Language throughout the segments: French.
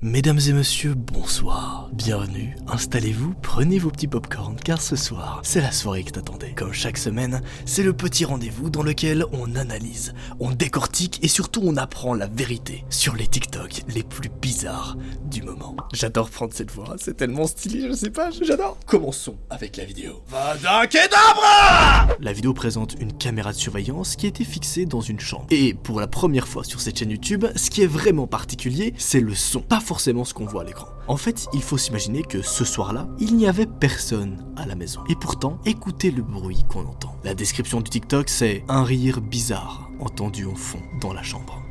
Mesdames et messieurs, bonsoir, bienvenue, installez-vous, prenez vos petits popcorn car ce soir, c'est la soirée que t'attendais. Comme chaque semaine, c'est le petit rendez-vous dans lequel on analyse, on décortique et surtout on apprend la vérité sur les TikTok les plus bizarres du moment. J'adore prendre cette voix, c'est tellement stylé, je sais pas, j'adore. Commençons avec la vidéo. Vada Kedavra! La vidéo présente une caméra de surveillance qui a été fixée dans une chambre. Et pour la première fois sur cette chaîne YouTube, ce qui est vraiment particulier, c'est le son, pas forcément ce qu'on voit à l'écran. En fait, il faut s'imaginer que ce soir-là, il n'y avait personne à la maison. Et pourtant, écoutez le bruit qu'on entend. La description du TikTok, c'est un rire bizarre entendu au fond dans la chambre.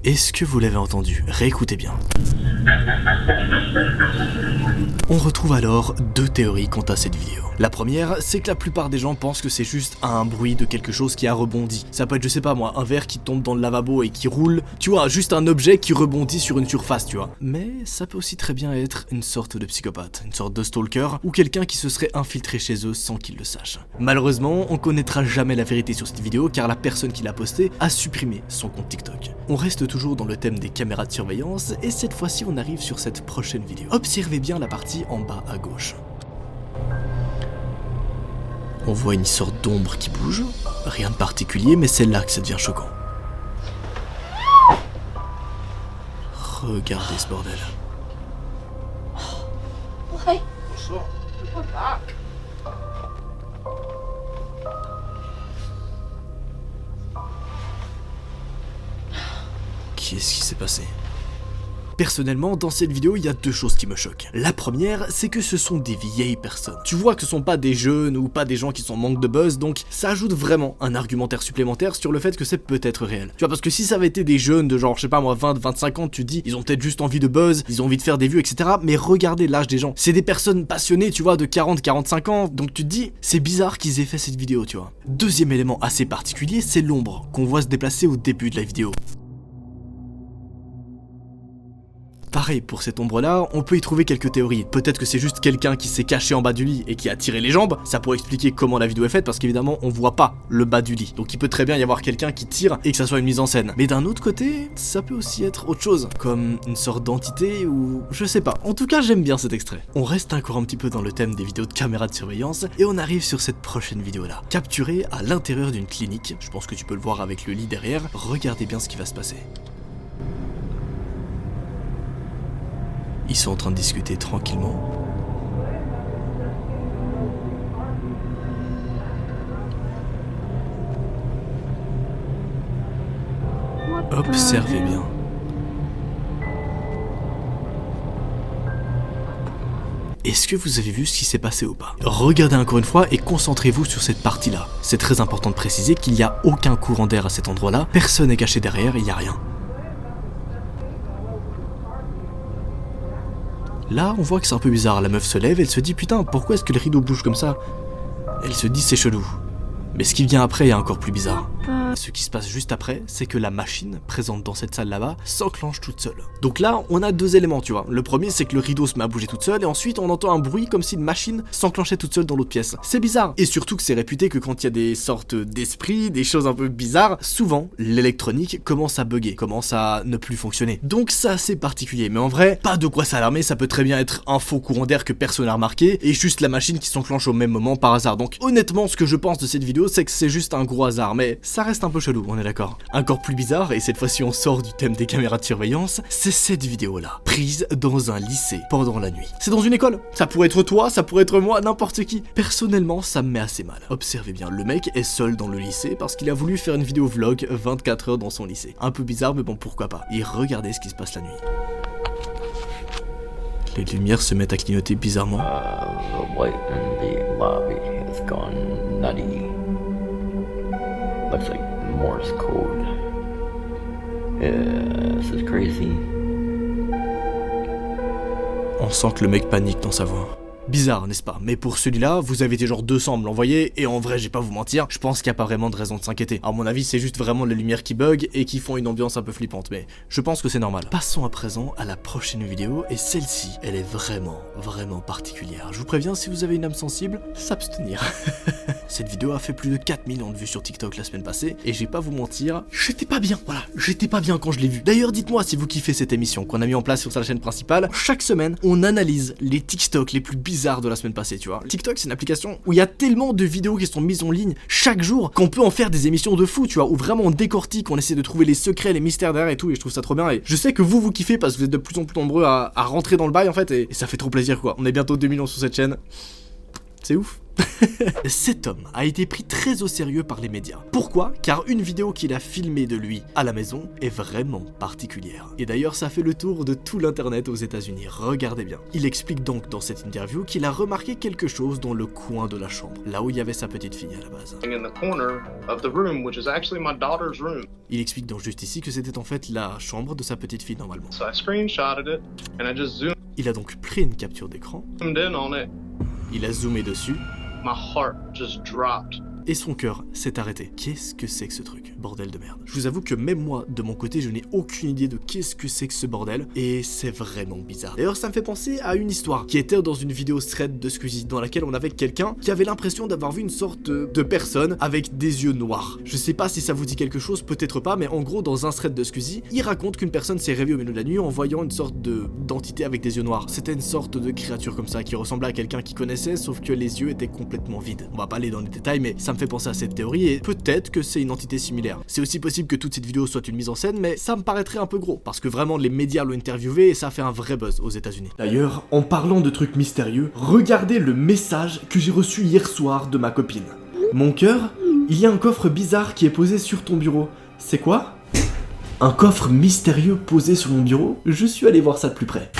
Est-ce que vous l'avez entendu? Réécoutez bien. On retrouve alors deux théories quant à cette vidéo. La première, c'est que la plupart des gens pensent que c'est juste un bruit de quelque chose qui a rebondi. Ça peut être, je sais pas moi, un verre qui tombe dans le lavabo et qui roule. Tu vois, juste un objet qui rebondit sur une surface, tu vois. Mais ça peut aussi très bien être une sorte de psychopathe, une sorte de stalker, ou quelqu'un qui se serait infiltré chez eux sans qu'ils le sachent. Malheureusement, on connaîtra jamais la vérité sur cette vidéo car la personne qui l'a postée a supprimé son compte TikTok. On reste toujours dans le thème des caméras de surveillance et cette fois-ci on arrive sur cette prochaine vidéo. Observez bien la partie en bas à gauche. On voit une sorte d'ombre qui bouge, rien de particulier, mais c'est là que ça devient choquant. Regardez ce bordel. Qu'est-ce qui s'est passé ? Personnellement, dans cette vidéo, il y a deux choses qui me choquent. La première, c'est que ce sont des vieilles personnes. Tu vois que ce sont pas des jeunes ou pas des gens qui sont en manque de buzz, donc ça ajoute vraiment un argumentaire supplémentaire sur le fait que c'est peut-être réel. Tu vois, parce que si ça avait été des jeunes de genre, je sais pas moi, 20, 25 ans, tu te dis, ils ont peut-être juste envie de buzz, ils ont envie de faire des vues, etc. Mais regardez l'âge des gens. C'est des personnes passionnées, tu vois, de 40, 45 ans, donc tu te dis, c'est bizarre qu'ils aient fait cette vidéo, tu vois. Deuxième élément assez particulier, c'est l'ombre qu'on voit se déplacer au début de la vidéo. Pareil, pour cette ombre-là, on peut y trouver quelques théories. Peut-être que c'est juste quelqu'un qui s'est caché en bas du lit et qui a tiré les jambes. Ça pourrait expliquer comment la vidéo est faite, parce qu'évidemment, on voit pas le bas du lit. Donc il peut très bien y avoir quelqu'un qui tire et que ça soit une mise en scène. Mais d'un autre côté, ça peut aussi être autre chose, comme une sorte d'entité ou... je sais pas. En tout cas, j'aime bien cet extrait. On reste encore un petit peu dans le thème des vidéos de caméras de surveillance et on arrive sur cette prochaine vidéo-là. Capturée à l'intérieur d'une clinique. Je pense que tu peux le voir avec le lit derrière. Regardez bien ce qui va se passer. Ils sont en train de discuter tranquillement. Observez bien. Est-ce que vous avez vu ce qui s'est passé ou pas? Regardez encore une fois et concentrez-vous sur cette partie-là. C'est très important de préciser qu'il n'y a aucun courant d'air à cet endroit-là, personne n'est caché derrière, il n'y a rien. Là, on voit que c'est un peu bizarre, la meuf se lève, elle se dit putain, pourquoi est-ce que le rideau bouge comme ça? Elle se dit c'est chelou. Mais ce qui vient après est encore plus bizarre. Ce qui se passe juste après, c'est que la machine présente dans cette salle là-bas s'enclenche toute seule. Donc là, on a deux éléments, tu vois. Le premier, c'est que le rideau se met à bouger toute seule, et ensuite on entend un bruit comme si une machine s'enclenchait toute seule dans l'autre pièce. C'est bizarre. Et surtout que c'est réputé que quand il y a des sortes d'esprits, des choses un peu bizarres, souvent l'électronique commence à bugger, commence à ne plus fonctionner. Donc c'est assez particulier. Mais en vrai, pas de quoi s'alarmer, ça peut très bien être un faux courant d'air que personne n'a remarqué, et juste la machine qui s'enclenche au même moment par hasard. Donc honnêtement, ce que je pense de cette vidéo, c'est que c'est juste un gros hasard, mais ça reste un peu chelou, on est d'accord. Encore plus bizarre, et cette fois-ci on sort du thème des caméras de surveillance, c'est cette vidéo-là, prise dans un lycée pendant la nuit. C'est dans une école, ça pourrait être toi, ça pourrait être moi, n'importe qui. Personnellement, ça me met assez mal. Observez bien, le mec est seul dans le lycée parce qu'il a voulu faire une vidéo vlog 24 heures dans son lycée. Un peu bizarre, mais bon, pourquoi pas. Et regardez ce qui se passe la nuit. Les lumières se mettent à clignoter bizarrement. The light in the lobby has gone nutty. Looks like Morse code. This is crazy. On sent que le mec panique dans sa voix. Bizarre, n'est-ce pas? Mais pour celui-là, vous avez été genre 200 à me l'envoyer, et en vrai, je vais pas vous mentir, je pense qu'il n'y a pas vraiment de raison de s'inquiéter. À mon avis, c'est juste vraiment les lumières qui bug et qui font une ambiance un peu flippante, mais je pense que c'est normal. Passons à présent à la prochaine vidéo, et celle-ci, elle est vraiment particulière. Je vous préviens, si vous avez une âme sensible, s'abstenir. Cette vidéo a fait plus de 4 millions de vues sur TikTok la semaine passée, et je vais pas vous mentir, j'étais pas bien, voilà, j'étais pas bien quand je l'ai vu. D'ailleurs, dites-moi si vous kiffez cette émission qu'on a mis en place sur sa chaîne principale. Chaque semaine, on analyse les TikTok les plus bizarres de la semaine passée, tu vois. TikTok, c'est une application où il y a tellement de vidéos qui sont mises en ligne chaque jour qu'on peut en faire des émissions de fou, tu vois, où vraiment on décortique, on essaie de trouver les secrets, les mystères derrière et tout, et je trouve ça trop bien. Et je sais que vous kiffez parce que vous êtes de plus en plus nombreux à rentrer dans le bail en fait, et ça fait trop plaisir quoi. On est bientôt 2 millions sur cette chaîne. C'est ouf. Cet homme a été pris très au sérieux par les médias. Pourquoi? Car une vidéo qu'il a filmée de lui à la maison est vraiment particulière. Et d'ailleurs, ça fait le tour de tout l'internet aux États-Unis. Regardez bien. Il explique donc dans cette interview qu'il a remarqué quelque chose dans le coin de la chambre, là où il y avait sa petite fille à la base. Il explique donc juste ici que c'était en fait la chambre de sa petite fille normalement. Il a donc pris une capture d'écran. Il a zoomé dessus. My heart just dropped. Et son cœur s'est arrêté. Qu'est-ce que c'est que ce truc? Bordel de merde. Je vous avoue que même moi, de mon côté, je n'ai aucune idée de qu'est-ce que c'est que ce bordel. Et c'est vraiment bizarre. D'ailleurs, ça me fait penser à une histoire qui était dans une vidéo thread de Squeezie, dans laquelle on avait quelqu'un qui avait l'impression d'avoir vu une sorte de personne avec des yeux noirs. Je sais pas si ça vous dit quelque chose, peut-être pas, mais en gros, dans un thread de Squeezie, il raconte qu'une personne s'est réveillée au milieu de la nuit en voyant une sorte d'entité avec des yeux noirs. C'était une sorte de créature comme ça, qui ressemblait à quelqu'un qu'il connaissait, sauf que les yeux étaient complètement vides. On va pas aller dans les détails, mais ça me fait penser à cette théorie et peut-être que c'est une entité similaire. C'est aussi possible que toute cette vidéo soit une mise en scène, mais ça me paraîtrait un peu gros, parce que vraiment les médias l'ont interviewé et ça a fait un vrai buzz aux États-Unis. D'ailleurs, en parlant de trucs mystérieux, regardez le message que j'ai reçu hier soir de ma copine. Mon cœur, il y a un coffre bizarre qui est posé sur ton bureau. C'est quoi? Un coffre mystérieux posé sur mon bureau? Je suis allé voir ça de plus près.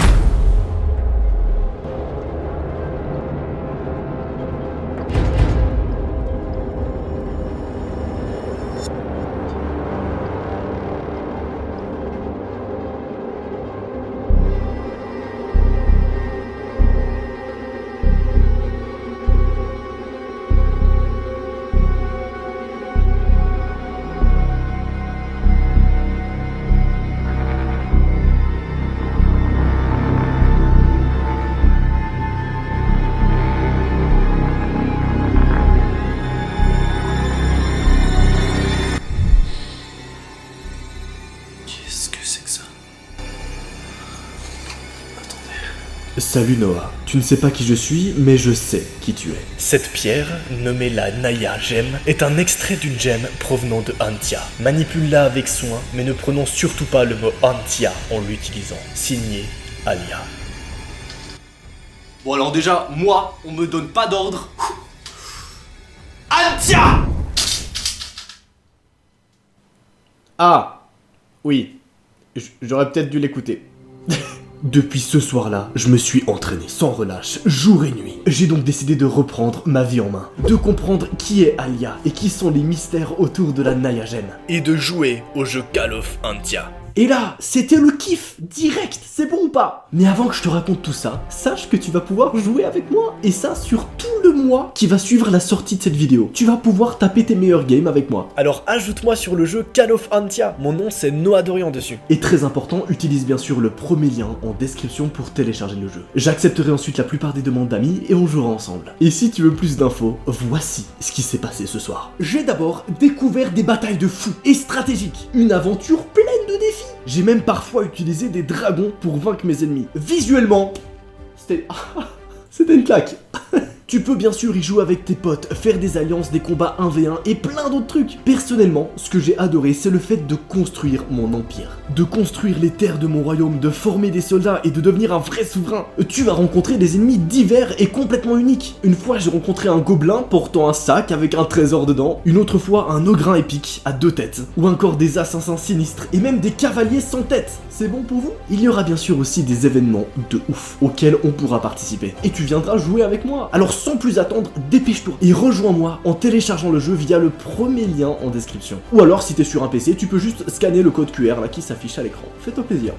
Salut Noah, tu ne sais pas qui je suis, mais je sais qui tu es. Cette pierre, nommée la Naya Gem, est un extrait d'une gemme provenant de Antia. Manipule-la avec soin, mais ne prononce surtout pas le mot Antia en l'utilisant. Signé Alia. Bon alors déjà, moi, on me donne pas d'ordre. Antia! Ah, oui, j'aurais peut-être dû l'écouter. Depuis ce soir-là, je me suis entraîné sans relâche, jour et nuit. J'ai donc décidé de reprendre ma vie en main, de comprendre qui est Alia et qui sont les mystères autour de la Naya Gem. Et de jouer au jeu Call of Antia. Et là, c'était le kiff, direct, c'est bon ou pas? Mais avant que je te raconte tout ça, sache que tu vas pouvoir jouer avec moi, et ça sur tout le mois qui va suivre la sortie de cette vidéo. Tu vas pouvoir taper tes meilleurs games avec moi. Alors ajoute-moi sur le jeu Call of Antia, mon nom c'est Noah Dorian dessus. Et très important, utilise bien sûr le premier lien en description pour télécharger le jeu. J'accepterai ensuite la plupart des demandes d'amis et on jouera ensemble. Et si tu veux plus d'infos, voici ce qui s'est passé ce soir. J'ai d'abord découvert des batailles de fous et stratégiques, une aventure pleine de défis. J'ai même parfois utilisé des dragons pour vaincre mes ennemis. Visuellement, c'était une claque. Tu peux bien sûr y jouer avec tes potes, faire des alliances, des combats 1v1 et plein d'autres trucs. Personnellement, ce que j'ai adoré, c'est le fait de construire mon empire. De construire les terres de mon royaume, de former des soldats et de devenir un vrai souverain. Tu vas rencontrer des ennemis divers et complètement uniques. Une fois, j'ai rencontré un gobelin portant un sac avec un trésor dedans. Une autre fois, un ogrin épique à 2 têtes. Ou encore des assassins sinistres et même des cavaliers sans tête. C'est bon pour vous? Il y aura bien sûr aussi des événements de ouf auxquels on pourra participer. Et tu viendras jouer avec moi. Alors sans plus attendre, dépêche-toi et rejoins-moi en téléchargeant le jeu via le premier lien en description. Ou alors si t'es sur un PC, tu peux juste scanner le code QR là qui s'affiche à l'écran. Fais-toi plaisir.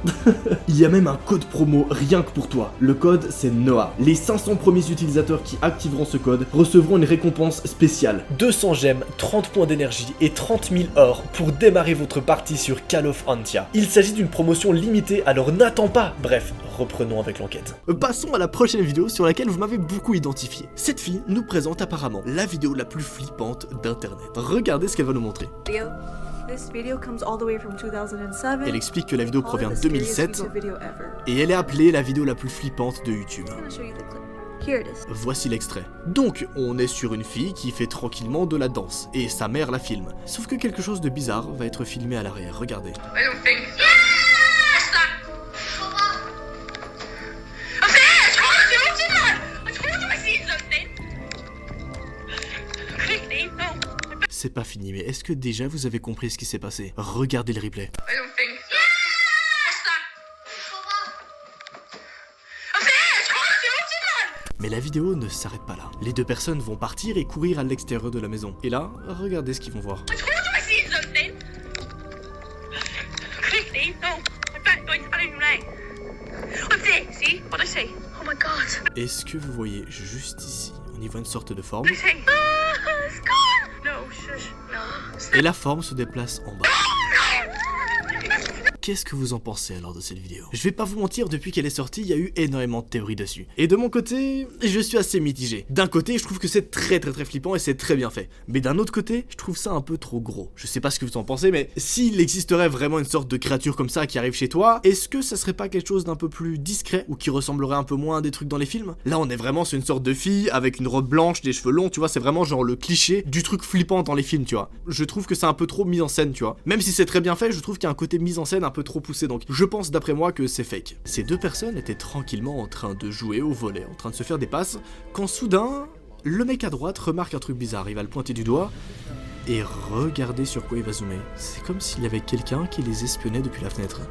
Il y a même un code promo rien que pour toi. Le code c'est Noah. Les 500 premiers utilisateurs qui activeront ce code recevront une récompense spéciale. 200 gemmes, 30 points d'énergie et 30 000 or pour démarrer votre partie sur Call of Antia. Il s'agit d'une promotion limitée, alors n'attends pas. Bref, reprenons avec l'enquête. Passons à la prochaine vidéo sur laquelle vous m'avez beaucoup identifié. Cette fille nous présente apparemment la vidéo la plus flippante d'internet. Regardez ce qu'elle va nous montrer. Elle explique que la vidéo provient de 2007 et elle est appelée la vidéo la plus flippante de YouTube. Voici l'extrait. Donc, on est sur une fille qui fait tranquillement de la danse, et sa mère la filme. Sauf que quelque chose de bizarre va être filmé à l'arrière, regardez. C'est pas fini, mais est-ce que déjà vous avez compris ce qui s'est passé? Regardez le replay. Mais la vidéo ne s'arrête pas là. Les deux personnes vont partir et courir à l'extérieur de la maison. Et là, regardez ce qu'ils vont voir. Est-ce que vous voyez juste ici, on y voit une sorte de forme. Et la forme se déplace en bas. Qu'est-ce que vous en pensez alors de cette vidéo? Je vais pas vous mentir, depuis qu'elle est sortie, il y a eu énormément de théories dessus. Et de mon côté, je suis assez mitigé. D'un côté, je trouve que c'est très flippant et c'est très bien fait. Mais d'un autre côté, je trouve ça un peu trop gros. Je sais pas ce que vous en pensez, mais s'il existerait vraiment une sorte de créature comme ça qui arrive chez toi, est-ce que ça serait pas quelque chose d'un peu plus discret ou qui ressemblerait un peu moins à des trucs dans les films? Là, on est vraiment sur une sorte de fille avec une robe blanche, des cheveux longs, tu vois, c'est vraiment genre le cliché du truc flippant dans les films, tu vois. Je trouve que c'est un peu trop mis en scène, tu vois. Même si c'est très bien fait, je trouve qu'il y a un côté mise en scène un peu trop poussé, donc je pense d'après moi que c'est fake. Ces deux personnes étaient tranquillement en train de jouer au volley, en train de se faire des passes, quand soudain, le mec à droite remarque un truc bizarre, il va le pointer du doigt, et regardez sur quoi il va zoomer. C'est comme s'il y avait quelqu'un qui les espionnait depuis la fenêtre.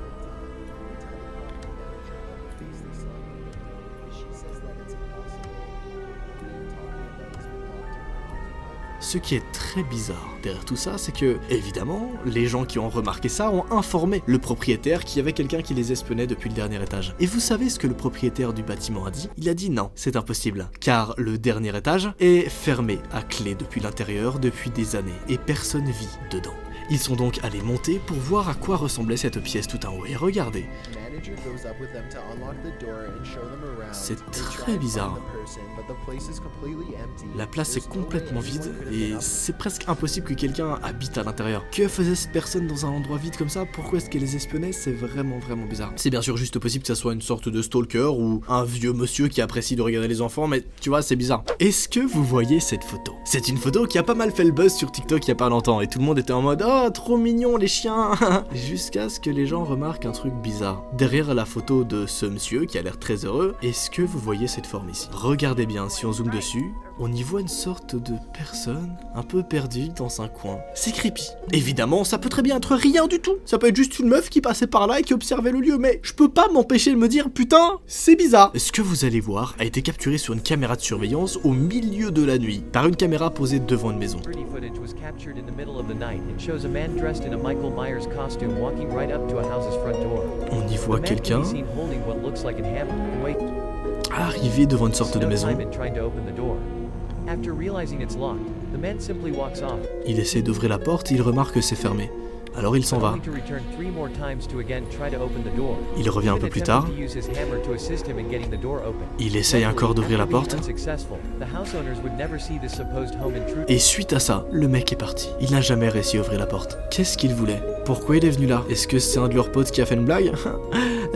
Ce qui est très bizarre derrière tout ça, c'est que, évidemment, les gens qui ont remarqué ça ont informé le propriétaire qu'il y avait quelqu'un qui les espionnait depuis le dernier étage. Et vous savez ce que le propriétaire du bâtiment a dit? Il a dit non, c'est impossible, car le dernier étage est fermé à clé depuis l'intérieur depuis des années, et personne vit dedans. Ils sont donc allés monter pour voir à quoi ressemblait cette pièce tout en haut, et regardez. C'est très bizarre. La place est complètement vide et c'est presque impossible que quelqu'un habite à l'intérieur. Que faisait cette personne dans un endroit vide comme ça? Pourquoi est-ce qu'elle les espionnait? C'est vraiment bizarre. C'est bien sûr juste possible que ça soit une sorte de stalker ou un vieux monsieur qui apprécie de regarder les enfants, mais tu vois, c'est bizarre. Est-ce que vous voyez cette photo? C'est une photo qui a pas mal fait le buzz sur TikTok il y a pas longtemps et tout le monde était en mode « Oh, trop mignon les chiens !» Jusqu'à ce que les gens remarquent un truc bizarre. Derrière la photo de ce monsieur qui a l'air très heureux, est-ce que vous voyez cette forme ici? Regardez bien, si on zoome dessus, on y voit une sorte de personne un peu perdue dans un coin. C'est creepy. Évidemment, ça peut très bien être rien du tout. Ça peut être juste une meuf qui passait par là et qui observait le lieu, mais je peux pas m'empêcher de me dire, putain, c'est bizarre. Ce que vous allez voir a été capturé sur une caméra de surveillance au milieu de la nuit, par une caméra posée devant une maison. On y voit quelqu'un arriver devant une sorte de maison. Il essaie d'ouvrir la porte et il remarque que c'est fermé. Alors il s'en va. Il revient un peu plus tard. Il essaye encore d'ouvrir la porte. Et suite à ça, le mec est parti. Il n'a jamais réussi à ouvrir la porte. Qu'est-ce qu'il voulait? Pourquoi il est venu là? Est-ce que c'est un de leurs potes qui a fait une blague?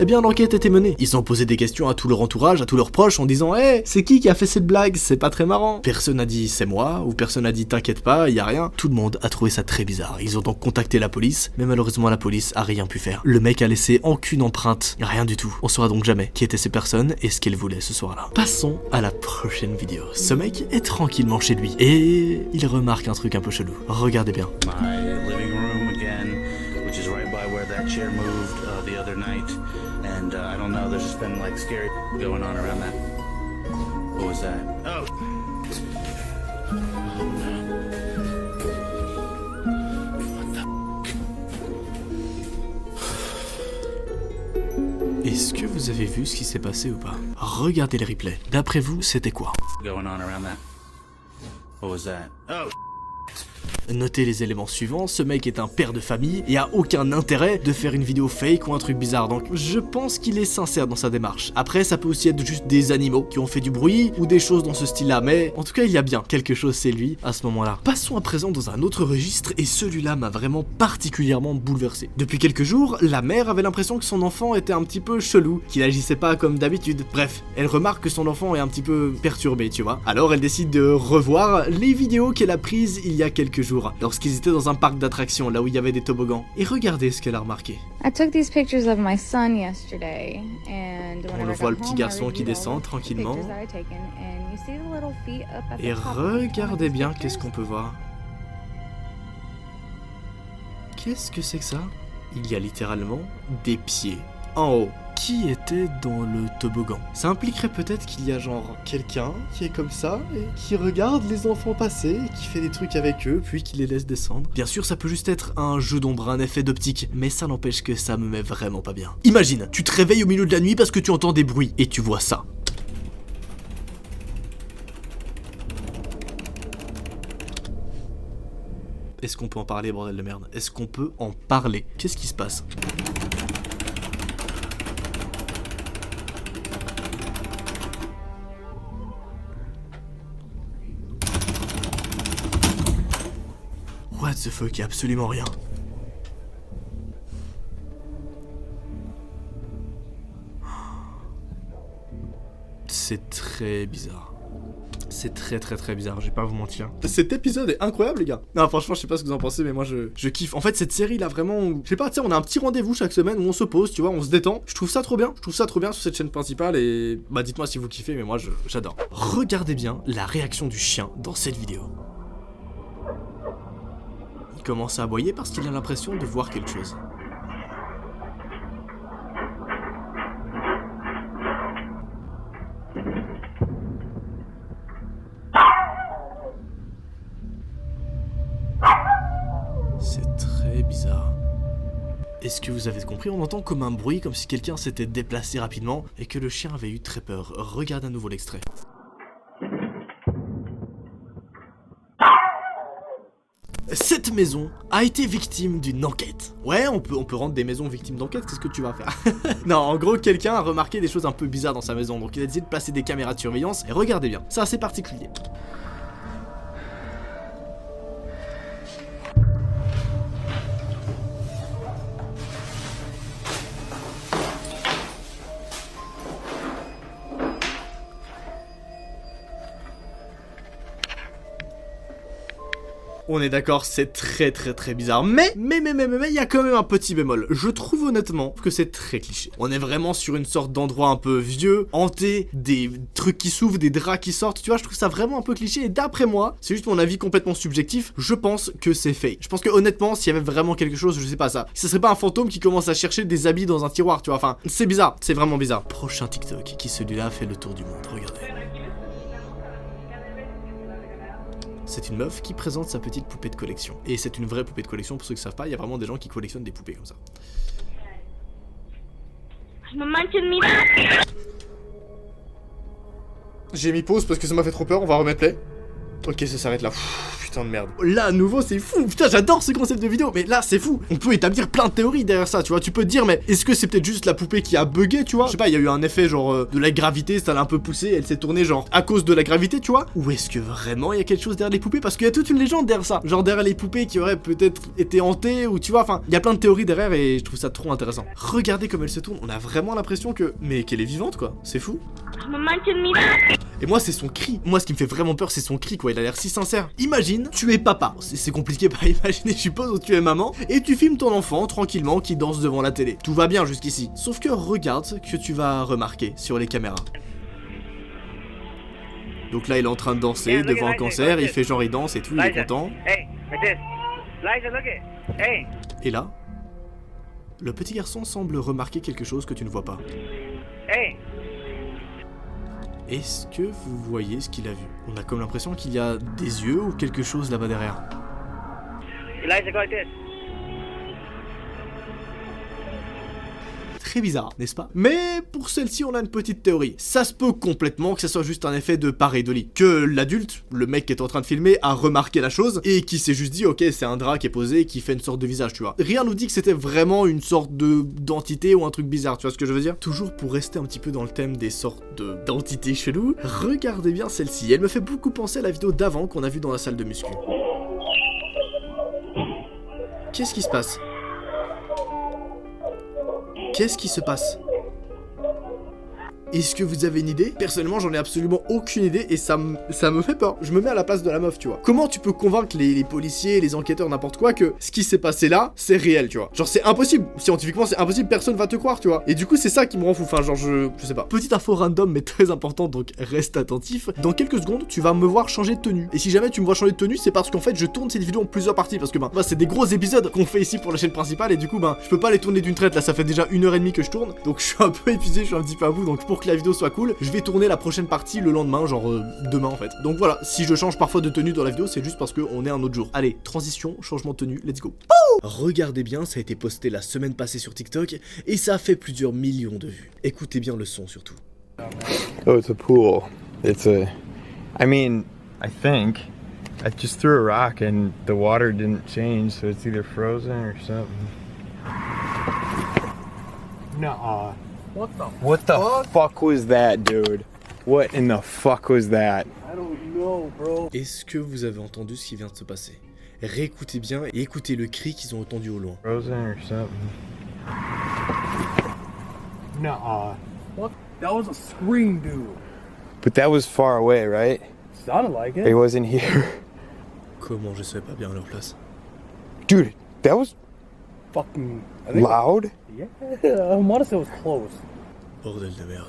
Eh bien, l'enquête était menée. Ils ont posé des questions à tout leur entourage, à tous leurs proches, en disant « Hey, c'est qui a fait cette blague? C'est pas très marrant. » Personne n'a dit « C'est moi » ou personne n'a dit « T'inquiète pas, y a rien. » Tout le monde a trouvé ça très bizarre. Ils ont donc contacté la police, mais malheureusement la police a rien pu faire. Le mec a laissé aucune empreinte, rien du tout. On saura donc jamais qui étaient ces personnes et ce qu'elles voulaient ce soir-là. Passons à la prochaine vidéo. Ce mec est tranquillement chez lui et il remarque un truc un peu chelou. Regardez bien. Chair moved the other night, and I don't know, there's just been like scary going on around that. What was that? Oh, Est-ce que vous avez vu ce qui s'est passé ou pas? Regardez les replays. D'après vous, c'était quoi? Going on around that. What was that? Oh, Notez les éléments suivants, ce mec est un père de famille et a aucun intérêt de faire une vidéo fake ou un truc bizarre, donc je pense qu'il est sincère dans sa démarche. Après, ça peut aussi être juste des animaux qui ont fait du bruit ou des choses dans ce style-là, mais en tout cas, il y a bien quelque chose, c'est lui, à ce moment-là. Passons à présent dans un autre registre, et celui-là m'a vraiment particulièrement bouleversé. Depuis quelques jours, la mère avait l'impression que son enfant était un petit peu chelou, qu'il agissait pas comme d'habitude. Bref, elle remarque que son enfant est un petit peu perturbé, tu vois. Alors elle décide de revoir les vidéos qu'elle a prises il y a quelques jours, lorsqu'ils étaient dans un parc d'attractions, là où il y avait des toboggans. Et regardez ce qu'elle a remarqué. I took these pictures of my son yesterday, and when On le voit le petit garçon qui descend tranquillement. Et regardez bien qu'est-ce qu'on peut voir. Qu'est-ce que c'est que ça? Il y a littéralement des pieds en haut. Qui était dans le toboggan? Ça impliquerait peut-être qu'il y a genre quelqu'un qui est comme ça et qui regarde les enfants passer et qui fait des trucs avec eux puis qui les laisse descendre. Bien sûr, ça peut juste être un jeu d'ombre, un effet d'optique, mais ça n'empêche que ça me met vraiment pas bien. Imagine, tu te réveilles au milieu de la nuit parce que tu entends des bruits et tu vois ça. Est-ce qu'on peut en parler, bordel de merde? Est-ce qu'on peut en parler? Qu'est-ce qui se passe? What the fuck, y a absolument rien. C'est très bizarre. C'est très bizarre, je vais pas vous mentir. Cet épisode est incroyable les gars. Non franchement je sais pas ce que vous en pensez mais moi je kiffe. En fait cette série là vraiment, je sais pas, tu sais on a un petit rendez-vous chaque semaine où on se pose, tu vois, on se détend. Je trouve ça trop bien, sur cette chaîne principale et bah dites-moi si vous kiffez mais moi j'adore. Regardez bien la réaction du chien dans cette vidéo. Il commence à aboyer parce qu'il a l'impression de voir quelque chose. C'est très bizarre. Est-ce que vous avez compris? On entend comme un bruit, comme si quelqu'un s'était déplacé rapidement et que le chien avait eu très peur. Regarde à nouveau l'extrait. Cette maison a été victime d'une enquête. Ouais, on peut rendre des maisons victimes d'enquête, qu'est-ce que tu vas faire? Non, en gros, quelqu'un a remarqué des choses un peu bizarres dans sa maison, donc il a décidé de placer des caméras de surveillance, et regardez bien, c'est assez particulier. On est d'accord, c'est très bizarre. Mais, il y a quand même un petit bémol. Je trouve honnêtement que c'est très cliché. On est vraiment sur une sorte d'endroit un peu vieux, hanté, des trucs qui s'ouvrent, des draps qui sortent. Tu vois, je trouve ça vraiment un peu cliché. Et d'après moi, c'est juste mon avis complètement subjectif, je pense que c'est fake. Je pense que honnêtement, s'il y avait vraiment quelque chose, je sais pas ça. Ce serait pas un fantôme qui commence à chercher des habits dans un tiroir, tu vois. Enfin, c'est bizarre, c'est vraiment bizarre. Prochain TikTok, qui celui-là fait le tour du monde, regardez. C'est une meuf qui présente sa petite poupée de collection. Et c'est une vraie poupée de collection, pour ceux qui ne savent pas, il y a vraiment des gens qui collectionnent des poupées comme ça. J'ai mis pause parce que ça m'a fait trop peur, on va remettre play. Ok, ça s'arrête là. Putain de merde. Là, à nouveau, c'est fou. Putain, j'adore ce concept de vidéo. Mais là, c'est fou. On peut établir plein de théories derrière ça, tu vois. Tu peux te dire, mais est-ce que c'est peut-être juste la poupée qui a bugué, tu vois? Je sais pas, il y a eu un effet genre de la gravité, ça l'a un peu poussé, elle s'est tournée genre à cause de la gravité, tu vois? Ou est-ce que vraiment il y a quelque chose derrière les poupées? Parce qu'il y a toute une légende derrière ça. Genre derrière les poupées qui auraient peut-être été hantées, ou tu vois, enfin, il y a plein de théories derrière et je trouve ça trop intéressant. Regardez comme elle se tourne. On a vraiment l'impression que. Mais qu'elle est vivante, quoi. C'est fou. Et moi, c'est son cri. Moi, ce qui me fait vraiment peur, c'est son cri, quoi. Il a l'air si sincère. Imagine, tu es papa. C'est compliqué pas imaginer, je suppose, où tu es maman. Et tu filmes ton enfant tranquillement qui danse devant la télé. Tout va bien jusqu'ici. Sauf que regarde ce que tu vas remarquer sur les caméras. Donc là, il est en train de danser devant un concert. Il fait genre, il danse et tout, il est content. Et là, le petit garçon semble remarquer quelque chose que tu ne vois pas. Est-ce que vous voyez ce qu'il a vu? On a comme l'impression qu'il y a des yeux ou quelque chose là-bas derrière. Très bizarre, n'est-ce pas? Mais pour celle-ci, on a une petite théorie. Ça se peut complètement que ça soit juste un effet de pareidolie. Que l'adulte, le mec qui est en train de filmer, a remarqué la chose et qui s'est juste dit, ok, c'est un drap qui est posé et qui fait une sorte de visage, tu vois. Rien nous dit que c'était vraiment une sorte d'entité ou un truc bizarre, tu vois ce que je veux dire? Toujours pour rester un petit peu dans le thème des sortes d'entités cheloues, regardez bien celle-ci. Elle me fait beaucoup penser à la vidéo d'avant qu'on a vue dans la salle de muscu. Qu'est-ce qui se passe? Qu'est-ce qui se passe? Est-ce que vous avez une idée? Personnellement, j'en ai absolument aucune idée et ça me fait peur. Je me mets à la place de la meuf, tu vois. Comment tu peux convaincre les policiers, les enquêteurs, n'importe quoi, que ce qui s'est passé là, c'est réel, tu vois? Genre, c'est impossible. Scientifiquement, c'est impossible, personne va te croire, tu vois. Et du coup, c'est ça qui me rend fou. Enfin, genre, je sais pas. Petite info random, mais très importante, donc reste attentif. Dans quelques secondes, tu vas me voir changer de tenue. Et si jamais tu me vois changer de tenue, c'est parce qu'en fait, je tourne cette vidéo en plusieurs parties. Parce que, c'est des gros épisodes qu'on fait ici pour la chaîne principale. Et du coup, je peux pas les tourner d'une traite. Là, ça fait déjà 1h30 que je tourne. Donc, je suis un peu épuisé, je suis un petit peu à bout. Donc, pour que la vidéo soit cool, je vais tourner la prochaine partie le lendemain, genre demain en fait. Donc voilà, si je change parfois de tenue dans la vidéo, c'est juste parce qu'on est un autre jour. Allez, transition, changement de tenue, let's go. Regardez bien, ça a été posté la semaine passée sur TikTok et ça a fait plusieurs millions de vues. Écoutez bien le son surtout. Oh, it's a pool. I mean, I think I just threw a rock and the water didn't change, so it's either frozen or something. Nuh-uh. What the fuck was that, dude? What in the fuck was that? I don't know, bro. Est-ce que vous avez entendu ce qui vient de se passer? Réécoutez bien et écoutez le cri qu'ils ont entendu au loin. Frozen or something. Nuh-uh. What? That was a scream, dude. But that was far away, right? Sounded like It it. wasn't here. Comment je serais pas bien à leur place? Dude, that was Fucking. I think- loud. Yeah. I want to say it was close. Bordel de merde.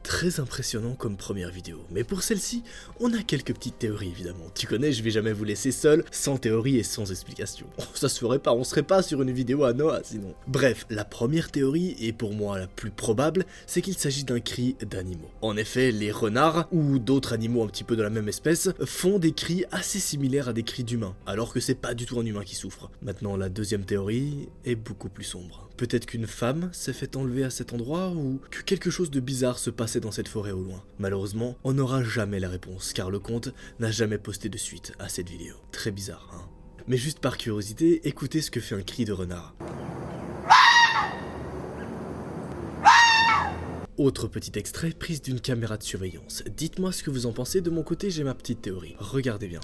Très impressionnant comme première vidéo, mais pour celle-ci, on a quelques petites théories évidemment. Tu connais, je vais jamais vous laisser seul, sans théorie et sans explication. Oh, ça se ferait pas, on serait pas sur une vidéo à Noah sinon. Bref, la première théorie, et pour moi la plus probable, c'est qu'il s'agit d'un cri d'animaux. En effet, les renards, ou d'autres animaux un petit peu de la même espèce, font des cris assez similaires à des cris d'humains, alors que c'est pas du tout un humain qui souffre. Maintenant, la deuxième théorie est beaucoup plus sombre. Peut-être qu'une femme s'est fait enlever à cet endroit, ou que quelque chose de bizarre se passait dans cette forêt au loin. Malheureusement, on n'aura jamais la réponse, car le compte n'a jamais posté de suite à cette vidéo. Très bizarre, hein? Mais juste par curiosité, écoutez ce que fait un cri de renard. Autre petit extrait prise d'une caméra de surveillance. Dites-moi ce que vous en pensez, de mon côté j'ai ma petite théorie. Regardez bien.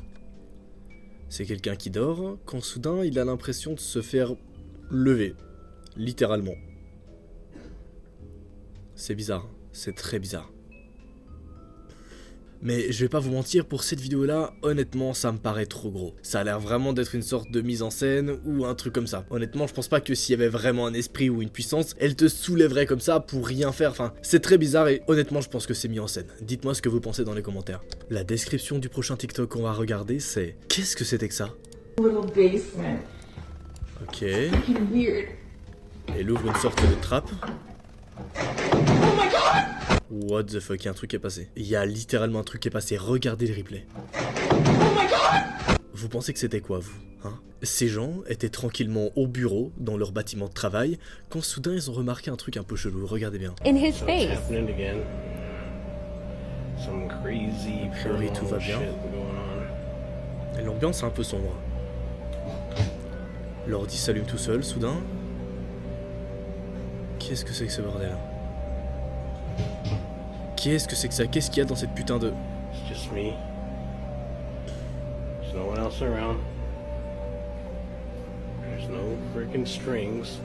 C'est quelqu'un qui dort, quand soudain il a l'impression de se faire lever. Littéralement. C'est bizarre, c'est très bizarre. Mais je vais pas vous mentir, pour cette vidéo là, honnêtement ça me paraît trop gros. Ça a l'air vraiment d'être une sorte de mise en scène ou un truc comme ça. Honnêtement je pense pas que s'il y avait vraiment un esprit ou une puissance, elle te soulèverait comme ça pour rien faire. Enfin c'est très bizarre et honnêtement je pense que c'est mis en scène. Dites-moi ce que vous pensez dans les commentaires. La description du prochain TikTok qu'on va regarder c'est... Qu'est-ce que c'était que ça? Little basement. Ok. Fucking weird. Elle ouvre une sorte de trappe. Oh my god! What the fuck, il y a un truc qui est passé. Il y a littéralement un truc qui est passé, regardez le replay. Oh my god! Vous pensez que c'était quoi, vous, hein? Ces gens étaient tranquillement au bureau, dans leur bâtiment de travail, quand soudain ils ont remarqué un truc un peu chelou, regardez bien. In his face. Happening again. Some crazy priori, tout va paranormal bien. shit going on. Et l'ambiance est un peu sombre. L'ordi s'allume tout seul, soudain. Qu'est-ce que c'est que ce bordel? Qu'est-ce que c'est que ça? Qu'est-ce qu'il y a dans cette putain de... It's just me. There's no one else around. There's no freaking strings.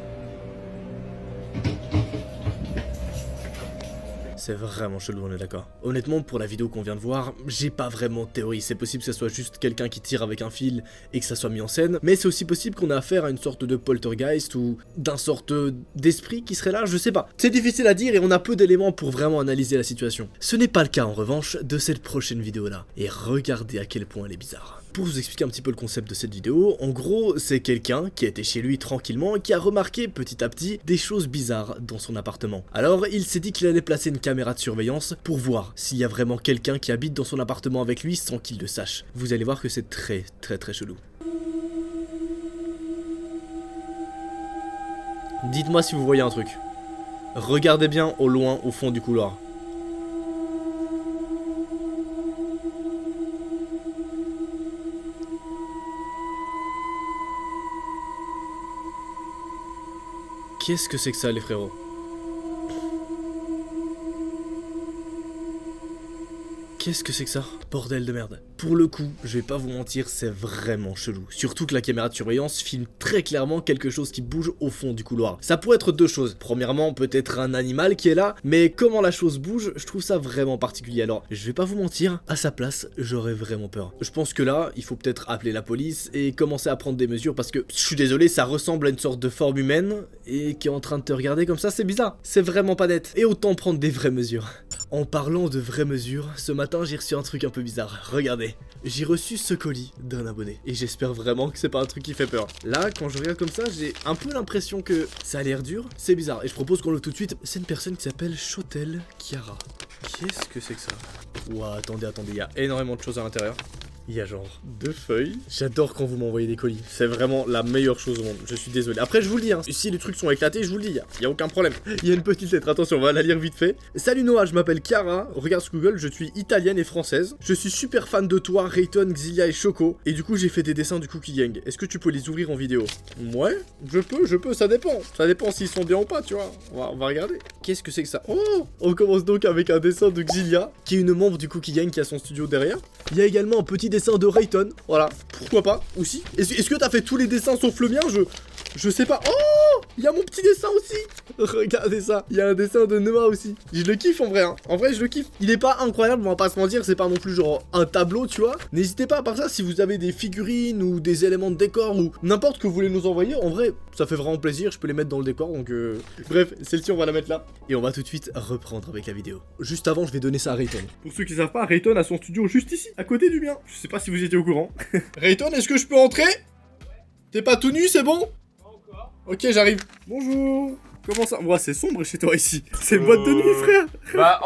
C'est vraiment chelou, on est d'accord. Honnêtement, pour la vidéo qu'on vient de voir, j'ai pas vraiment de théorie. C'est possible que ça soit juste quelqu'un qui tire avec un fil et que ça soit mis en scène, mais c'est aussi possible qu'on ait affaire à une sorte de poltergeist ou d'un sorte d'esprit qui serait là, je sais pas. C'est difficile à dire et on a peu d'éléments pour vraiment analyser la situation. Ce n'est pas le cas en revanche de cette prochaine vidéo là. Et regardez à quel point elle est bizarre. Pour vous expliquer un petit peu le concept de cette vidéo, en gros, c'est quelqu'un qui était chez lui tranquillement et qui a remarqué petit à petit des choses bizarres dans son appartement. Alors, il s'est dit qu'il allait placer une caméra de surveillance pour voir s'il y a vraiment quelqu'un qui habite dans son appartement avec lui sans qu'il le sache. Vous allez voir que c'est très chelou. Dites-moi si vous voyez un truc. Regardez bien au loin, au fond du couloir. Qu'est-ce que c'est que ça, les frérots? Qu'est-ce que c'est que ça? Bordel de merde. Pour le coup, je vais pas vous mentir, c'est vraiment chelou. Surtout que la caméra de surveillance filme très clairement quelque chose qui bouge au fond du couloir. Ça pourrait être deux choses. Premièrement, peut-être un animal qui est là, mais comment la chose bouge, je trouve ça vraiment particulier. Alors, je vais pas vous mentir, à sa place, j'aurais vraiment peur. Je pense que là, il faut peut-être appeler la police et commencer à prendre des mesures parce que, je suis désolé, ça ressemble à une sorte de forme humaine et qui est en train de te regarder comme ça, c'est bizarre. C'est vraiment pas net. Et autant prendre des vraies mesures. En parlant de vraies mesures, ce matin j'ai reçu un truc un peu bizarre, regardez. J'ai reçu ce colis d'un abonné, et j'espère vraiment que c'est pas un truc qui fait peur. Là, quand je regarde comme ça, j'ai un peu l'impression que ça a l'air dur, c'est bizarre, et je propose qu'on le tout de suite. C'est une personne qui s'appelle Chotel Chiara. Qu'est-ce que c'est que ça? Ouah, attendez, il y a énormément de choses à l'intérieur. Il y a genre 2 feuilles. J'adore quand vous m'envoyez des colis. C'est vraiment la meilleure chose au monde. Je suis désolé. Après, je vous le dis, hein, si les trucs sont éclatés, je vous le dis. Il y a aucun problème. Il y a une petite lettre. Attention, on va la lire vite fait. Salut Noah, je m'appelle Chiara. Regarde sur Google, je suis italienne et française. Je suis super fan de toi, Rayton, Xilia et Choco. Et du coup, j'ai fait des dessins du Cookie Gang. Est-ce que tu peux les ouvrir en vidéo? Ouais, je peux, ça dépend. Ça dépend s'ils sont bien ou pas, tu vois. On va regarder. Qu'est-ce que c'est que ça? Oh, on commence donc avec un dessin de Xilia, qui est une membre du Cookie Gang qui a son studio derrière. Il y a également un petit dessin de Rayton. Voilà, pourquoi pas, aussi. Est-ce que t'as fait tous les dessins sauf le mien? Je sais pas. Oh, il y a mon petit dessin aussi. Regardez ça, il y a un dessin de Noah aussi. Je le kiffe en vrai, hein. En vrai, je le kiffe. Il est pas incroyable, on va pas se mentir, c'est pas non plus genre un tableau, tu vois. N'hésitez pas à part ça, si vous avez des figurines ou des éléments de décor ou n'importe que vous voulez nous envoyer, en vrai, ça fait vraiment plaisir, je peux les mettre dans le décor, donc bref, celle-ci on va la mettre là. Et on va tout de suite reprendre avec la vidéo. Juste avant, je vais donner ça à Rayton. Pour ceux qui savent pas, Rayton a son studio juste ici, à côté du mien. Je sais pas si vous étiez au courant. Rayton, est-ce que je peux entrer? T'es pas tout nu, c'est bon? Ok, j'arrive. Bonjour. Comment ça? Ouah, c'est sombre chez toi ici. C'est boîte de nuit, frère. Bah,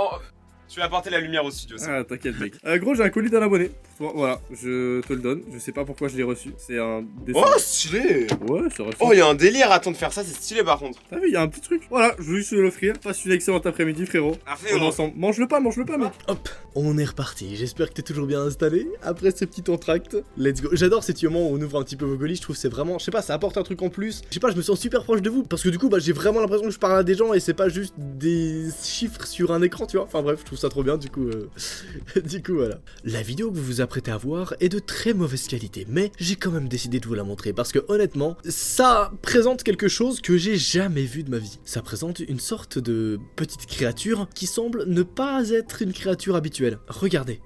tu vas apporter la lumière au studio. Ah, t'inquiète, mec. Gros, j'ai un colis d'un abonné. Voilà, je te le donne. Je sais pas pourquoi je l'ai reçu. C'est un dessin. Oh, stylé. Ouais, c'est reçu. Oh, il y a un délire. Attends de faire ça, c'est stylé par contre. T'as vu, il y a un petit truc. Voilà, je veux juste l'offrir. Passe une excellente après-midi, frérot. Parfait, on est ensemble. Mange-le pas, mec. Hop, on est reparti. J'espère que t'es toujours bien installé. Après ce petit entracte, let's go. J'adore ces moments où on ouvre un petit peu vos colis. Je trouve que c'est vraiment, je sais pas, ça apporte un truc en plus. Je sais pas, je me sens super proche de vous parce que du coup, bah, j'ai vraiment l'impression que je parle à des gens et c'est pas juste des chiffres sur un écran, tu vois. Enfin bref, je trouve ça trop bien. Du coup, voilà. La vidéo que vous vous apprêtez à voir est de très mauvaise qualité, mais j'ai quand même décidé de vous la montrer parce que honnêtement, ça présente quelque chose que j'ai jamais vu de ma vie. Ça présente une sorte de petite créature qui semble ne pas être une créature habituelle. Regardez.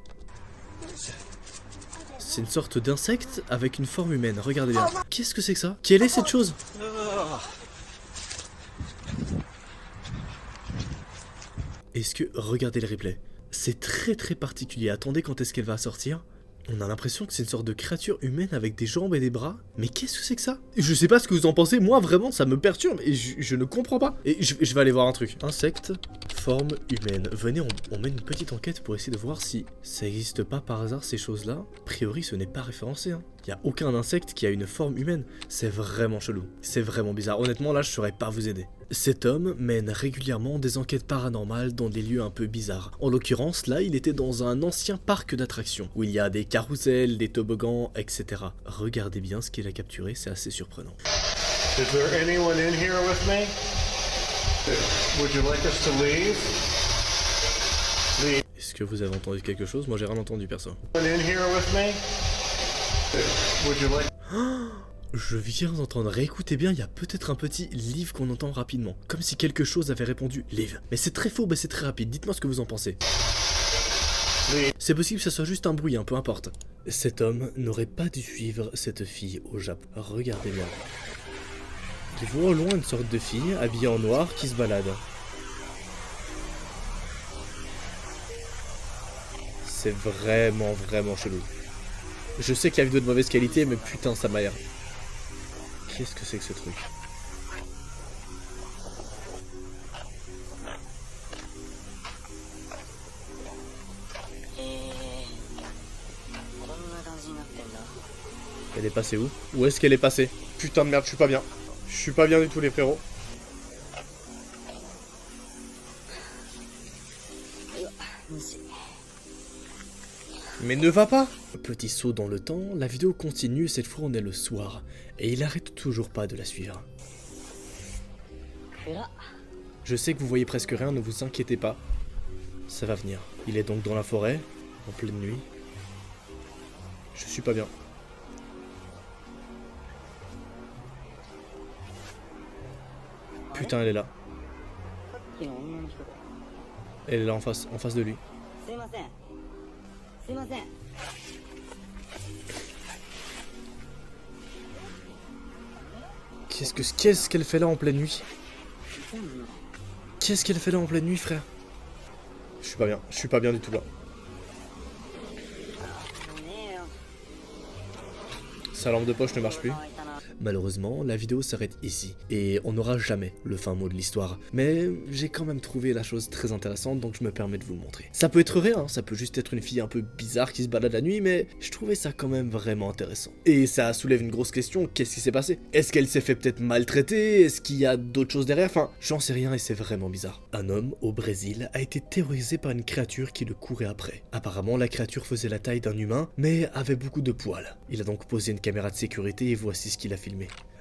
C'est une sorte d'insecte avec une forme humaine, regardez bien. Qu'est-ce que c'est que ça? Quelle est cette chose? Est-ce que... Regardez le replay. C'est très particulier. Attendez, quand est-ce qu'elle va sortir? On a l'impression que c'est une sorte de créature humaine avec des jambes et des bras. Mais qu'est-ce que c'est que ça? Je sais pas ce que vous en pensez, moi vraiment ça me perturbe et je ne comprends pas. Et je vais aller voir un truc. Insecte, forme humaine. Venez, on mène une petite enquête pour essayer de voir si ça existe pas par hasard ces choses-là. A priori ce n'est pas référencé, hein. Y a aucun insecte qui a une forme humaine. C'est vraiment chelou. C'est vraiment bizarre. Honnêtement là je saurais pas vous aider. Cet homme mène régulièrement des enquêtes paranormales dans des lieux un peu bizarres. En l'occurrence, là, il était dans un ancien parc d'attractions, où il y a des carousels, des toboggans, etc. Regardez bien ce qu'il a capturé, c'est assez surprenant. Is there anyone in here with me? Would you like us to leave? Est-ce que vous avez entendu quelque chose? Moi j'ai rien entendu, perso. In here with me? Would you like... Je viens d'entendre, réécoutez bien, il y a peut-être un petit live qu'on entend rapidement. Comme si quelque chose avait répondu live. Mais c'est très faux, mais c'est très rapide, dites-moi ce que vous en pensez. C'est possible que ce soit juste un bruit, hein, peu importe. Cet homme n'aurait pas dû suivre cette fille au Japon. Regardez bien. Il voit au loin une sorte de fille, habillée en noir, qui se balade. C'est vraiment chelou. Je sais que la vidéo est de mauvaise qualité, mais putain, ça m'a l'air. Qu'est-ce que c'est que ce truc? Elle est passée où? Où est-ce qu'elle est passée? Putain de merde, je suis pas bien. Je suis pas bien du tout les frérots. Mais ne va pas! Petit saut dans le temps, la vidéo continue, cette fois on est le soir, et il arrête toujours pas de la suivre. Je sais que vous voyez presque rien, ne vous inquiétez pas. Ça va venir. Il est donc dans la forêt, en pleine nuit. Je suis pas bien. Putain, elle est là. Elle est là en face de lui. Qu'est-ce qu'elle fait là en pleine nuit? Qu'est-ce qu'elle fait là en pleine nuit, frère? Je suis pas bien du tout là. Sa lampe de poche ne marche plus. Malheureusement, la vidéo s'arrête ici, et on n'aura jamais le fin mot de l'histoire. Mais j'ai quand même trouvé la chose très intéressante, donc je me permets de vous le montrer. Ça peut être rien, ça peut juste être une fille un peu bizarre qui se balade la nuit, mais je trouvais ça quand même vraiment intéressant. Et ça soulève une grosse question, qu'est-ce qui s'est passé? Est-ce qu'elle s'est fait peut-être maltraiter? Est-ce qu'il y a d'autres choses derrière? Enfin, j'en sais rien et c'est vraiment bizarre. Un homme, au Brésil, a été terrorisé par une créature qui le courait après. Apparemment, la créature faisait la taille d'un humain, mais avait beaucoup de poils. Il a donc posé une caméra de sécurité et voici ce qu'il a filmé.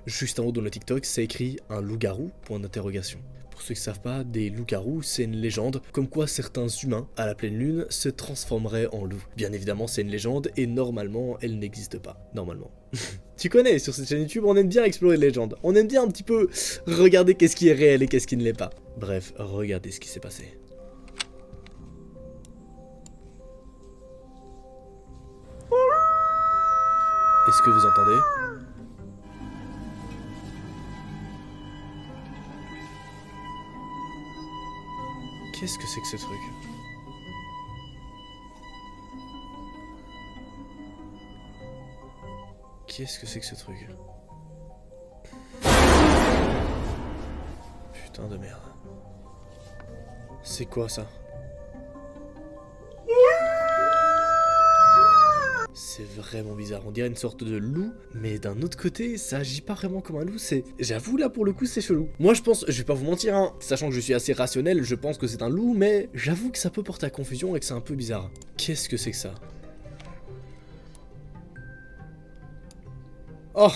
Juste en haut dans le TikTok, c'est écrit un loup-garou, point d'interrogation. Pour ceux qui savent pas, des loups-garous, c'est une légende, comme quoi certains humains, à la pleine lune, se transformeraient en loups. Bien évidemment, c'est une légende, et normalement, elle n'existe pas. Normalement. Tu connais, sur cette chaîne YouTube, on aime bien explorer les légendes. On aime bien un petit peu regarder qu'est-ce qui est réel et qu'est-ce qui ne l'est pas. Bref, regardez ce qui s'est passé. Est-ce que vous entendez? Qu'est-ce que c'est que ce truc? Qu'est-ce que c'est que ce truc? Putain de merde. C'est quoi ça? C'est vraiment bizarre, on dirait une sorte de loup, mais d'un autre côté, ça agit pas vraiment comme un loup, c'est... J'avoue, là, pour le coup, c'est chelou. Moi, je pense, je vais pas vous mentir, hein, sachant que je suis assez rationnel, je pense que c'est un loup, mais j'avoue que ça peut porter à confusion et que c'est un peu bizarre. Qu'est-ce que c'est que ça? Oh,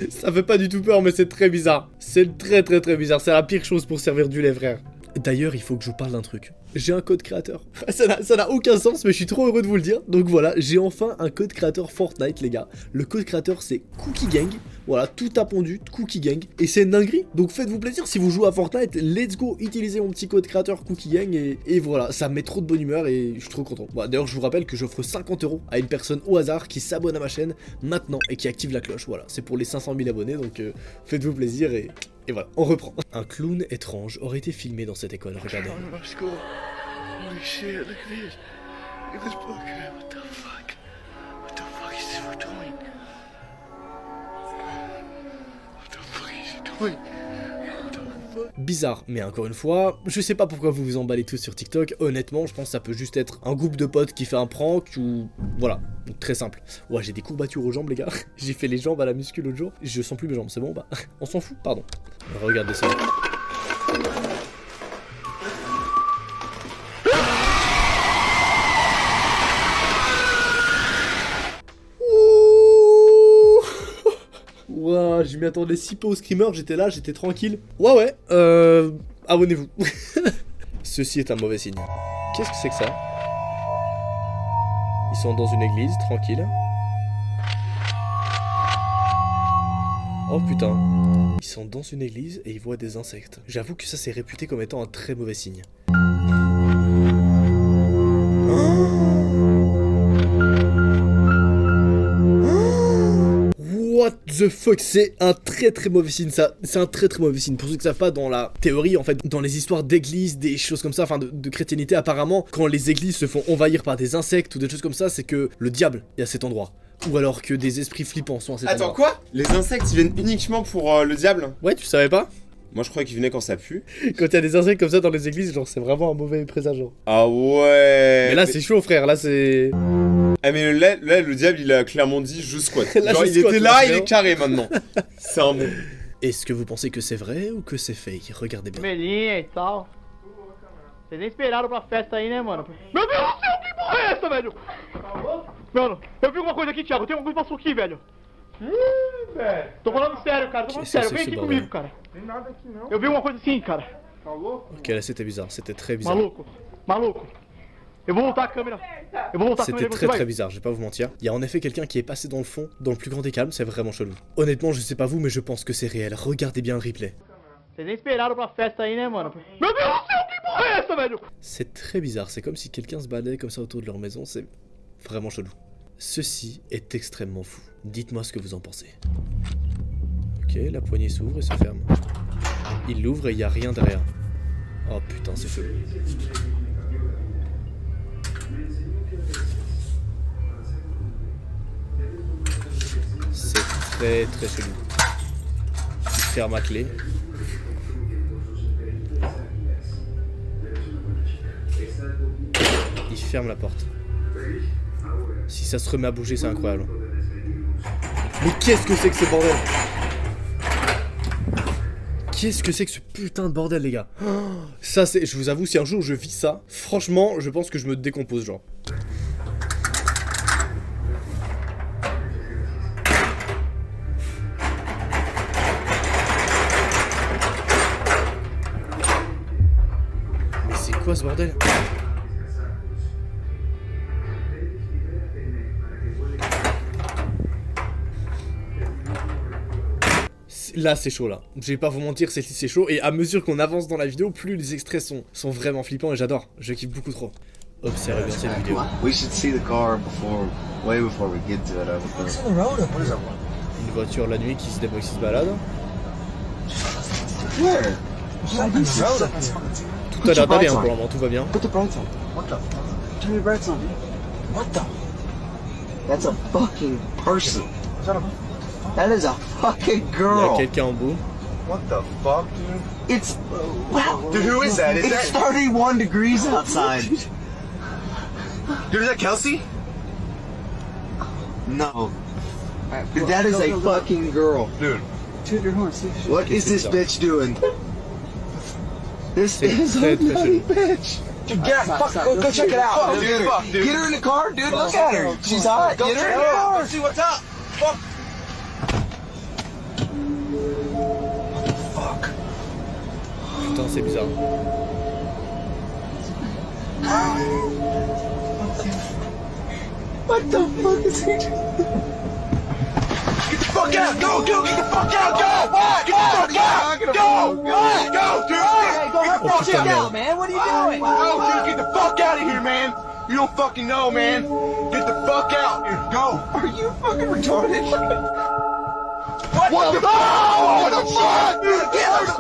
ça fait pas du tout peur, mais c'est très bizarre. C'est très bizarre, c'est la pire chose pour servir du lait, frère. D'ailleurs, il faut que je vous parle d'un truc. J'ai un code créateur. Ça n'a aucun sens, mais je suis trop heureux de vous le dire. Donc voilà, j'ai enfin un code créateur Fortnite, les gars. Le code créateur, c'est Cookie Gang. Voilà, tout a pondu, Cookie Gang. Et c'est une dinguerie. Donc faites-vous plaisir, si vous jouez à Fortnite, let's go, utilisez mon petit code créateur Cookie Gang. Et voilà, ça me met trop de bonne humeur et je suis trop content. Voilà, d'ailleurs, je vous rappelle que j'offre 50 € à une personne au hasard qui s'abonne à ma chaîne maintenant et qui active la cloche. Voilà, c'est pour les 500 000 abonnés, donc faites-vous plaisir et voilà, on reprend. Un clown étrange aurait été filmé dans cette école, regardez. Holy shit, look at this. Look at this book. What the fuck? What the fuck is this for doing? What the fuck is he doing? What the fuck? Bizarre, mais encore une fois, je sais pas pourquoi vous vous emballez tous sur TikTok, honnêtement, je pense que ça peut juste être un groupe de potes qui fait un prank ou... Voilà, donc très simple. Ouais, j'ai des courbatures aux jambes, les gars. J'ai fait les jambes à la muscu l'autre jour. Je sens plus mes jambes, c'est bon, bah, on s'en fout, pardon. Regardez ça. Ouah, je m'y attendais si peu au screamer, j'étais là, j'étais tranquille. Ouais, abonnez-vous. Ceci est un mauvais signe. Qu'est-ce que c'est que ça? Ils sont dans une église, tranquille. Oh putain. Ils sont dans une église et ils voient des insectes. J'avoue que ça c'est réputé comme étant un très mauvais signe. What the fuck, c'est un très mauvais signe ça, c'est un très mauvais signe. Pour ceux qui savent pas, dans la théorie en fait, dans les histoires d'églises, des choses comme ça, enfin de chrétienté apparemment, quand les églises se font envahir par des insectes ou des choses comme ça, c'est que le diable est à cet endroit. Ou alors que des esprits flippants sont à cet Attends, endroit. quoi? Les insectes, ils viennent uniquement pour le diable? Ouais, tu savais pas? Moi, je croyais qu'ils venaient quand ça pue. Quand il y a des insectes comme ça dans les églises, genre c'est vraiment un mauvais présagement. Ah ouais. Mais là c'est chaud frère, là c'est... Ah mais là, le diable, il a clairement dit je squatte. Là, Genre, je il squatte, était là, là, il frérot. est carré maintenant. C'est un bon. Est-ce que vous pensez que c'est vrai ou que c'est fake? Regardez bien. Vermelhinha e tal. Vocês nem esperaram pra festa aí, né, mano? Meu Deus do céu, que porra é essa, velho? Mano, eu vi alguma coisa aqui, Thiago. Tem alguma coisa que passou aqui, velho. Ih, velho. Tô falando sério, cara. Tô falando sério. Vem aqui comigo, cara. Tem nada aqui, não. Eu vi uma coisa assim, cara. Ok, là c'était bizarre, c'était très bizarre. Maluco. Eu vou voltar a câmera. Eu vou voltar a câmera C'était e você très vai. très bizarre, je vais pas vous mentir. Il y a en effet quelqu'un qui est passé dans le fond, dans le plus grand des calmes, c'est vraiment chelou. Honnêtement, je sais pas vous, mais je pense que c'est réel. Regardez bien le replay. Vocês nem esperaram pra festa aí, né, mano? Meu Deus do céu, que porra é essa, velho? C'est très bizarre, c'est comme si quelqu'un se baladait comme ça autour de leur maison, c'est vraiment chelou. Ceci est extrêmement fou. Dites-moi ce que vous en pensez. Ok, la poignée s'ouvre et se ferme. Il l'ouvre et il y a rien derrière. Oh putain, c'est chelou. C'est très très chelou. Il ferme à clé. Il ferme la porte. Si ça se remet à bouger, c'est incroyable. Mais qu'est-ce que c'est que ce bordel? Qu'est-ce que c'est que ce putain de bordel, les gars? Ça, c'est... Je vous avoue, si un jour je vis ça, franchement, je pense que je me décompose, genre. Mais c'est quoi ce bordel? Là c'est chaud là, je vais pas vous mentir, c'est chaud et à mesure qu'on avance dans la vidéo, plus les extraits sont vraiment flippants et j'adore, je kiffe beaucoup trop. Observez bien cette vidéo. We should see the car way before we get to it. Une voiture la nuit qui se balade. Tout a l'air d'aller pour le moment, tout va bien. Put the brights on. What the? Turn your brights on. What the? That's a fucking person. That is a fucking Il y a girl. quelqu'un en bout. What the fuck, dude? It's wow. Dude, who is that? It's 31 degrees outside. Dude, is that Kelsey? No. Dude, that is a fucking girl. Dude. Toot your horn, see. What is this bitch doing? This is a nutty bitch. Dude, go check it out. Dude, get her in the car, dude. Look at her. She's hot. Get her in the car. Let's see what's up. Fuck. Putain, c'est bizarre. What the fuck is he doing? Get the fuck out! Go! Get the fuck out! Go! Get the fuck out! Go! Go, dude! Get the fuck out, man! What are you doing? Go, dude! Get the fuck out of here, man! You don't fucking know, man! Get the fuck out! Dude, go! Are you fucking retarded? What the fuck? What the fuck? Dude, get her!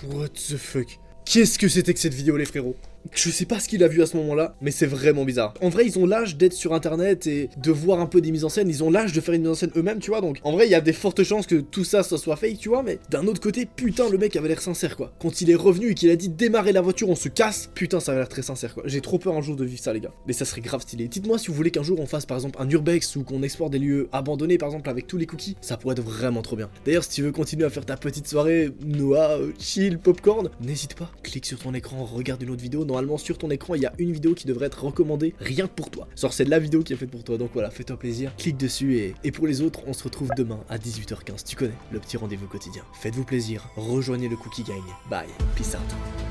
What the fuck? Qu'est-ce que c'était que cette vidéo les frérots? Je sais pas ce qu'il a vu à ce moment-là, mais c'est vraiment bizarre. En vrai, ils ont l'âge d'être sur internet et de voir un peu des mises en scène, ils ont l'âge de faire une mise en scène eux-mêmes, tu vois, donc en vrai, il y a des fortes chances que tout ça soit fake, tu vois, mais d'un autre côté, putain, le mec avait l'air sincère, quoi. Quand il est revenu et qu'il a dit démarrer la voiture, on se casse, putain, ça avait l'air très sincère, quoi. J'ai trop peur un jour de vivre ça, les gars. Mais ça serait grave stylé. Dites-moi si vous voulez qu'un jour on fasse par exemple un urbex ou qu'on explore des lieux abandonnés, par exemple, avec tous les cookies, ça pourrait être vraiment trop bien. D'ailleurs, si tu veux continuer à faire ta petite soirée, Noah, chill, popcorn, n'hésite pas, clique sur ton écran, regarde une autre vidéo, normalement sur ton écran, il y a une vidéo qui devrait être recommandée rien que pour toi. Genre c'est la vidéo qui est faite pour toi, donc voilà, fais-toi plaisir, clique dessus et pour les autres, on se retrouve demain à 18h15, tu connais, le petit rendez-vous quotidien. Faites-vous plaisir, rejoignez le Cookie Gang. Bye, peace out.